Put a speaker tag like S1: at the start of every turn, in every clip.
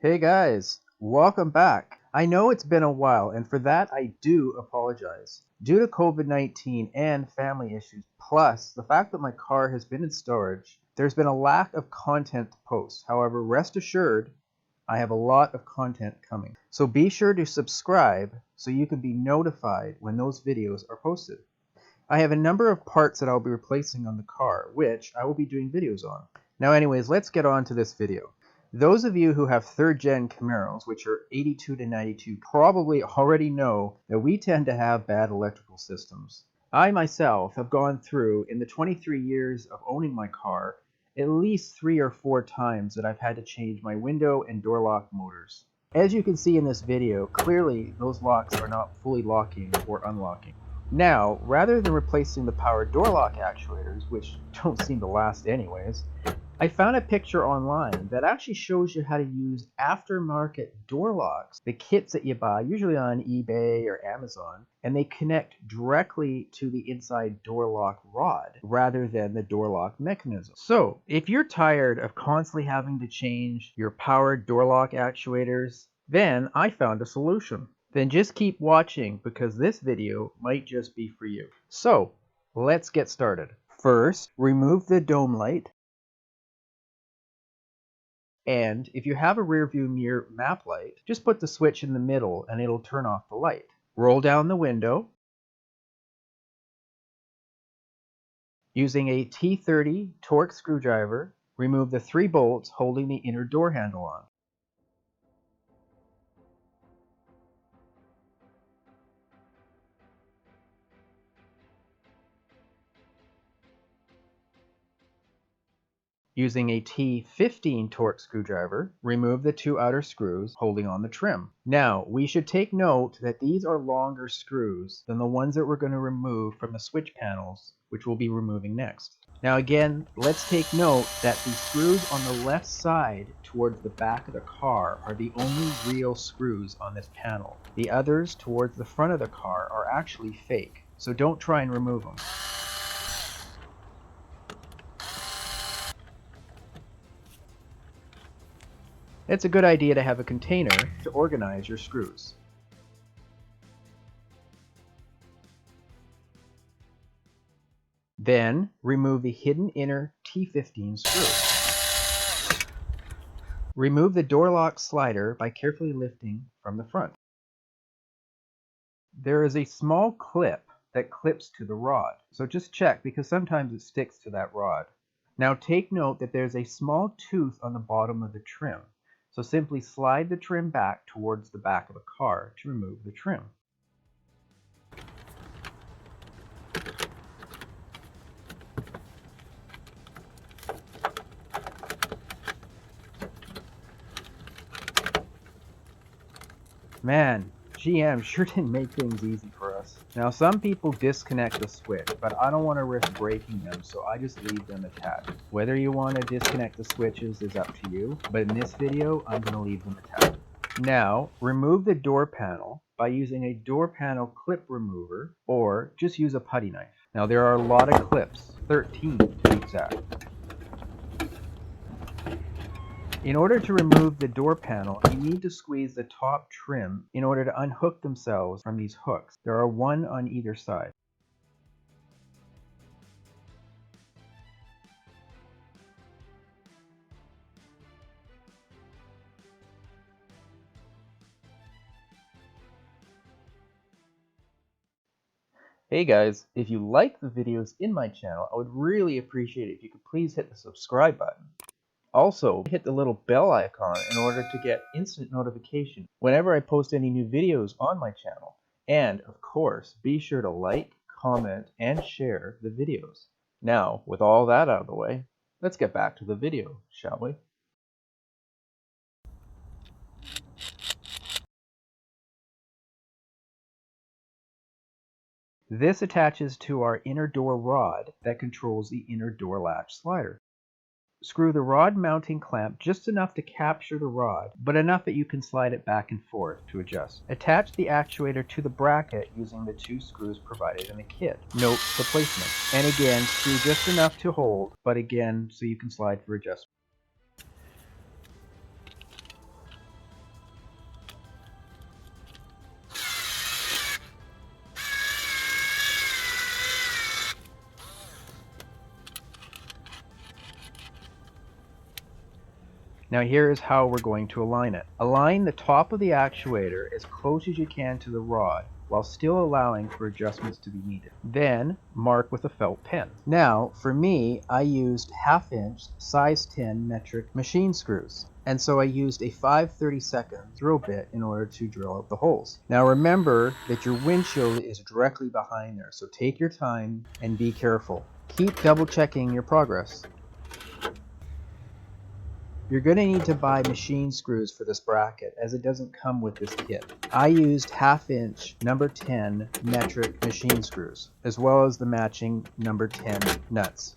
S1: Hey guys, welcome back. I know it's been a while, and for that I do apologize. Due to COVID-19 and family issues, plus the fact that my car has been in storage, there's been a lack of content to post. However, rest assured, I have a lot of content coming. So be sure to subscribe so you can be notified when those videos are posted. I have a number of parts that I'll be replacing on the car, which I will be doing videos on. Now anyways, let's get on to this video. Those of you who have 3rd gen Camaros, which are 82 to 92, probably already know that we tend to have bad electrical systems. I myself have gone through, in the 23 years of owning my car, at least 3 or 4 times that I've had to change my window and door lock motors. As you can see in this video, clearly those locks are not fully locking or unlocking. Now, rather than replacing the power door lock actuators, which don't seem to last anyways, I found a picture online that actually shows you how to use aftermarket door locks, the kits that you buy, usually on eBay or Amazon, and they connect directly to the inside door lock rod rather than the door lock mechanism. So, if you're tired of constantly having to change your powered door lock actuators, then I found a solution. Then just keep watching because this video might just be for you. So, let's get started. First, remove the dome light. And if you have a rear view mirror map light, just put the switch in the middle and it'll turn off the light. Roll down the window. Using a T30 Torx screwdriver, remove the 3 bolts holding the inner door handle on. Using a T15 Torx screwdriver, remove the 2 outer screws holding on the trim. Now, we should take note that these are longer screws than the ones that we're going to remove from the switch panels, which we'll be removing next. Now again, let's take note that the screws on the left side towards the back of the car are the only real screws on this panel. The others towards the front of the car are actually fake, so don't try and remove them. It's a good idea to have a container to organize your screws. Then, remove the hidden inner T15 screw. Remove the door lock slider by carefully lifting from the front. There is a small clip that clips to the rod, so just check because sometimes it sticks to that rod. Now take note that there's a small tooth on the bottom of the trim. So simply slide the trim back towards the back of the car to remove the trim. Man, GM sure didn't make things easy for us. Now some people disconnect the switch, but I don't want to risk breaking them, so I just leave them attached. Whether you want to disconnect the switches is up to you, but in this video I'm going to leave them attached. Now, remove the door panel by using a door panel clip remover, or just use a putty knife. Now there are a lot of clips, 13 to be exact. In order to remove the door panel, you need to squeeze the top trim in order to unhook themselves from these hooks. There are 1 on either side. Hey guys, if you like the videos in my channel, I would really appreciate it if you could please hit the subscribe button. Also, hit the little bell icon in order to get instant notification whenever I post any new videos on my channel. And, of course, be sure to like, comment, and share the videos. Now, with all that out of the way, let's get back to the video, shall we? This attaches to our inner door rod that controls the inner door latch slider. Screw the rod mounting clamp just enough to capture the rod, but enough that you can slide it back and forth to adjust. Attach the actuator to the bracket using the 2 screws provided in the kit. Note the placement. And again, screw just enough to hold, but again, so you can slide for adjustment. Now here is how we're going to align it. Align the top of the actuator as close as you can to the rod while still allowing for adjustments to be needed. Then mark with a felt pen. Now for me, I used 1/2 inch size 10 metric machine screws. And so I used a 5/32 drill bit in order to drill out the holes. Now remember that your windshield is directly behind there, so take your time and be careful. Keep double checking your progress. You're going to need to buy machine screws for this bracket as it doesn't come with this kit. I used 1/2 inch number 10 metric machine screws as well as the matching number 10 nuts.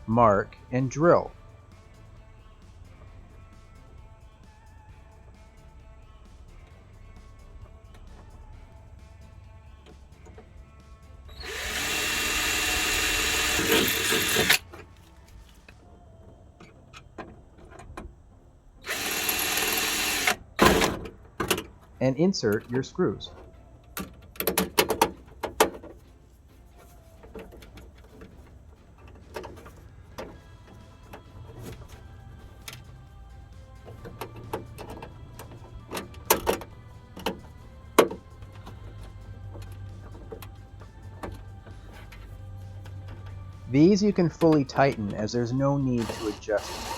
S1: Mark and drill. And insert your screws. These you can fully tighten as there's no need to adjust them.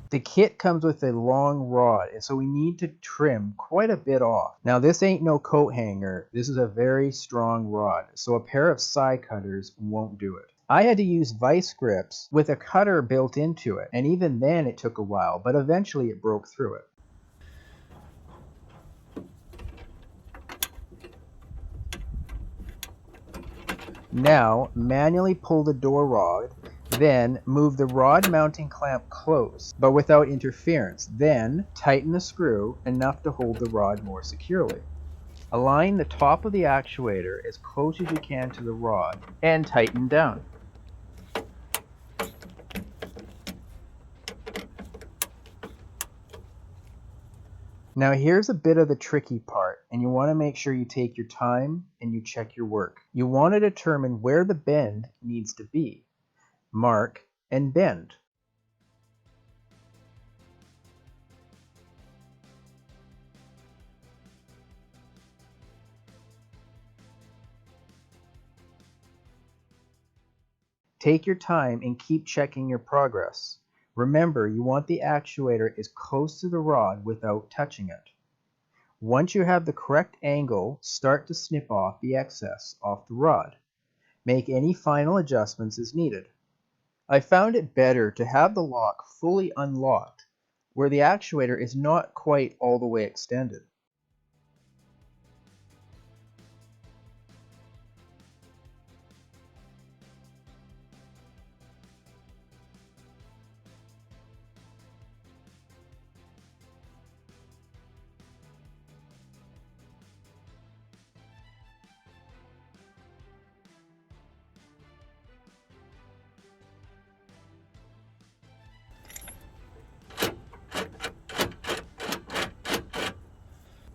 S1: The kit comes with a long rod, and so we need to trim quite a bit off. Now this ain't no coat hanger, this is a very strong rod, so a pair of side cutters won't do it. I had to use vice grips with a cutter built into it, and even then it took a while, but eventually it broke through it. Now manually pull the door rod, then move the rod mounting clamp close, but without interference. Then tighten the screw enough to hold the rod more securely. Align the top of the actuator as close as you can to the rod and tighten down. Now here's a bit of the tricky part, and you want to make sure you take your time and you check your work. You want to determine where the bend needs to be. Mark and bend. Take your time and keep checking your progress. Remember, you want the actuator as close to the rod without touching it. Once you have the correct angle, start to snip off the excess off the rod. Make any final adjustments as needed. I found it better to have the lock fully unlocked, where the actuator is not quite all the way extended.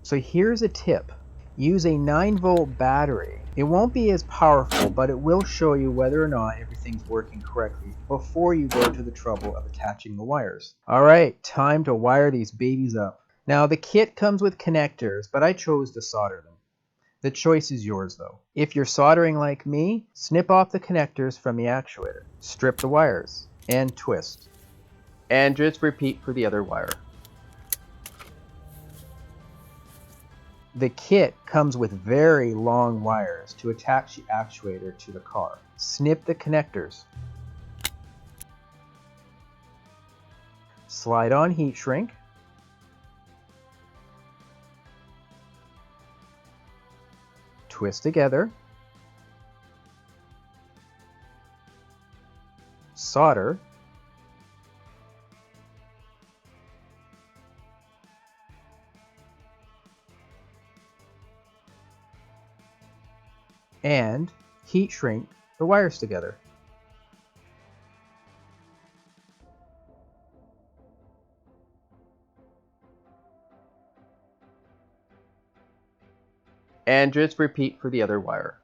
S1: So here's a tip. Use a 9-volt battery. It won't be as powerful, but it will show you whether or not everything's working correctly before you go to the trouble of attaching the wires. Alright, time to wire these babies up. Now the kit comes with connectors, but I chose to solder them. The choice is yours though. If you're soldering like me, snip off the connectors from the actuator, strip the wires, and twist. And just repeat for the other wire. The kit comes with very long wires to attach the actuator to the car. Snip the connectors. Slide on heat shrink. Twist together. Solder. and heat shrink the wires together. And just repeat for the other wire.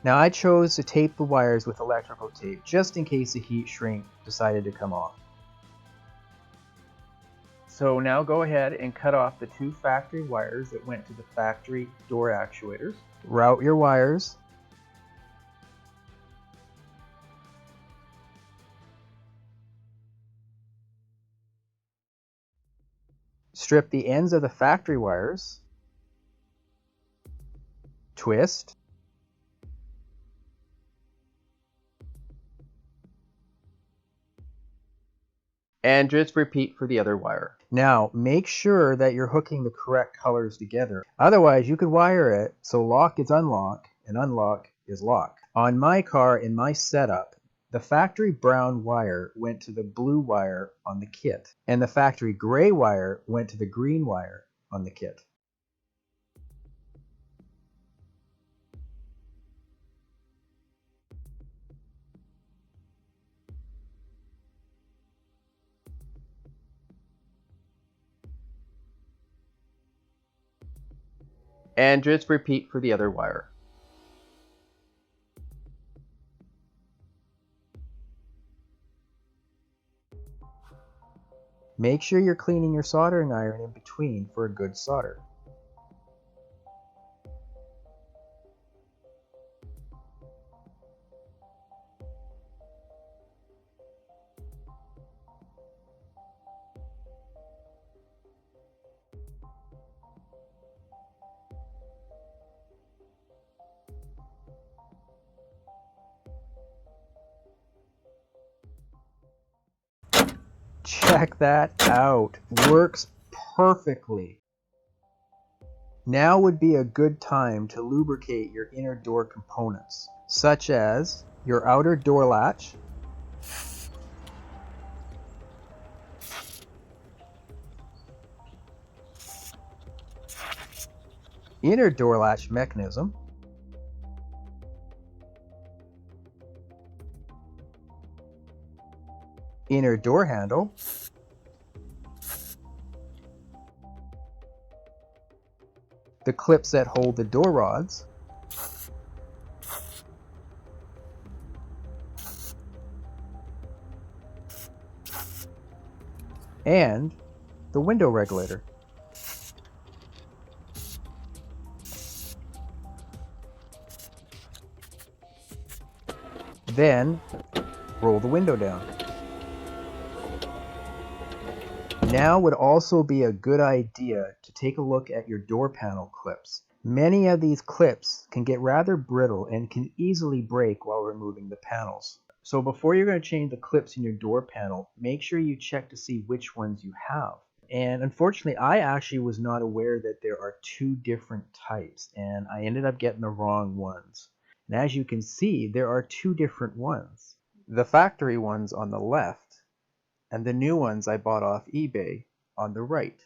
S1: Now I chose to tape the wires with electrical tape just in case the heat shrink decided to come off. So now go ahead and cut off the 2 factory wires that went to the factory door actuators. Route your wires. Strip the ends of the factory wires. Twist. And just repeat for the other wire. Now, make sure that you're hooking the correct colors together. Otherwise, you could wire it so lock is unlock and unlock is lock. On my car, in my setup, the factory brown wire went to the blue wire on the kit, and the factory gray wire went to the green wire on the kit. And just repeat for the other wire. Make sure you're cleaning your soldering iron in between for a good solder. Check that out. Works perfectly. Now would be a good time to lubricate your inner door components, such as your outer door latch, inner door latch mechanism, inner door handle, the clips that hold the door rods, and the window regulator. Then roll the window down. Now would also be a good idea to take a look at your door panel clips. Many of these clips can get rather brittle and can easily break while removing the panels. So before you're going to change the clips in your door panel, make sure you check to see which ones you have. And unfortunately, I actually was not aware that there are 2 different types, and I ended up getting the wrong ones. And as you can see, there are 2 different ones. The factory ones on the left, and the new ones I bought off eBay on the right.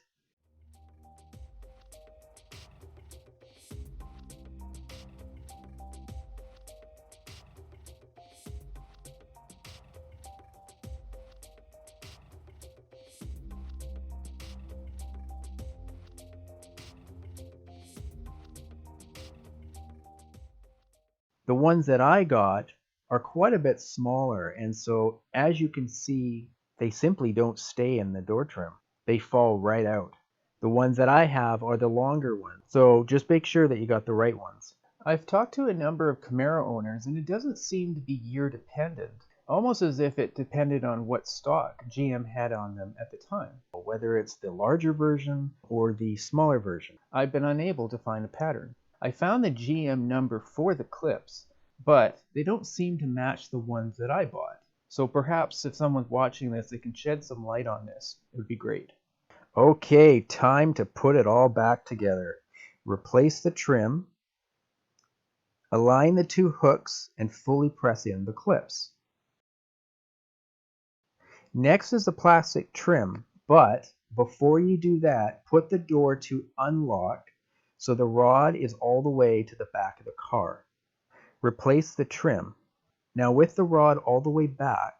S1: The ones that I got are quite a bit smaller, and so as you can see, they simply don't stay in the door trim. They fall right out. The ones that I have are the longer ones, so just make sure that you got the right ones. I've talked to a number of Camaro owners, and it doesn't seem to be year dependent, almost as if it depended on what stock GM had on them at the time, whether it's the larger version or the smaller version. I've been unable to find a pattern. I found the GM number for the clips, but they don't seem to match the ones that I bought. So perhaps if someone's watching this, they can shed some light on this. It would be great. Okay, time to put it all back together. Replace the trim. Align the two hooks and fully press in the clips. Next is the plastic trim, but before you do that, put the door to unlock so the rod is all the way to the back of the car. Replace the trim. Now with the rod all the way back,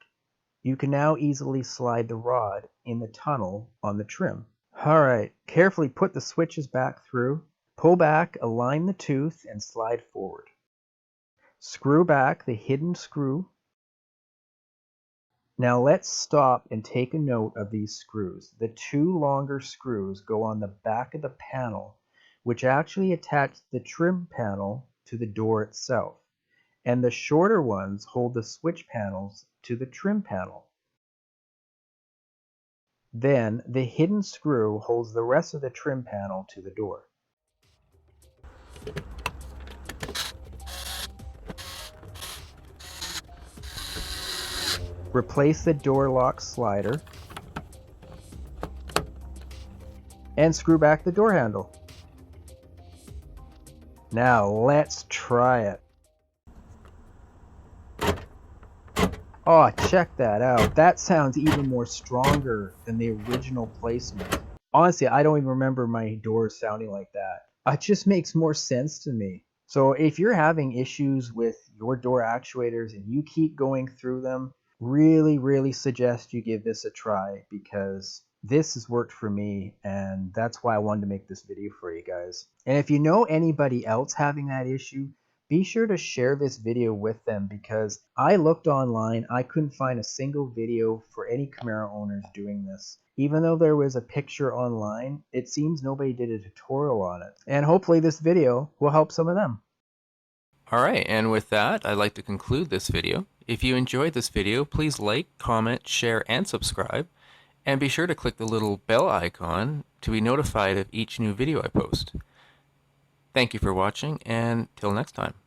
S1: you can now easily slide the rod in the tunnel on the trim. Alright, carefully put the switches back through, pull back, align the tooth, and slide forward. Screw back the hidden screw. Now let's stop and take a note of these screws. The two longer screws go on the back of the panel, which actually attach the trim panel to the door itself, and the shorter ones hold the switch panels to the trim panel. Then the hidden screw holds the rest of the trim panel to the door. Replace the door lock slider and screw back the door handle. Now let's try it. Oh, check that out. That sounds even more stronger than the original placement. Honestly, I don't even remember my doors sounding like that. It just makes more sense to me. So if you're having issues with your door actuators and you keep going through them, really suggest you give this a try, because this has worked for me, and that's why I wanted to make this video for you guys. And if you know anybody else having that issue, be sure to share this video with them, because I looked online, I couldn't find a single video for any Camaro owners doing this. Even though there was a picture online, it seems nobody did a tutorial on it. And hopefully this video will help some of them.
S2: Alright, and with that, I'd like to conclude this video. If you enjoyed this video, please like, comment, share, and subscribe. And be sure to click the little bell icon to be notified of each new video I post. Thank you for watching, and till next time.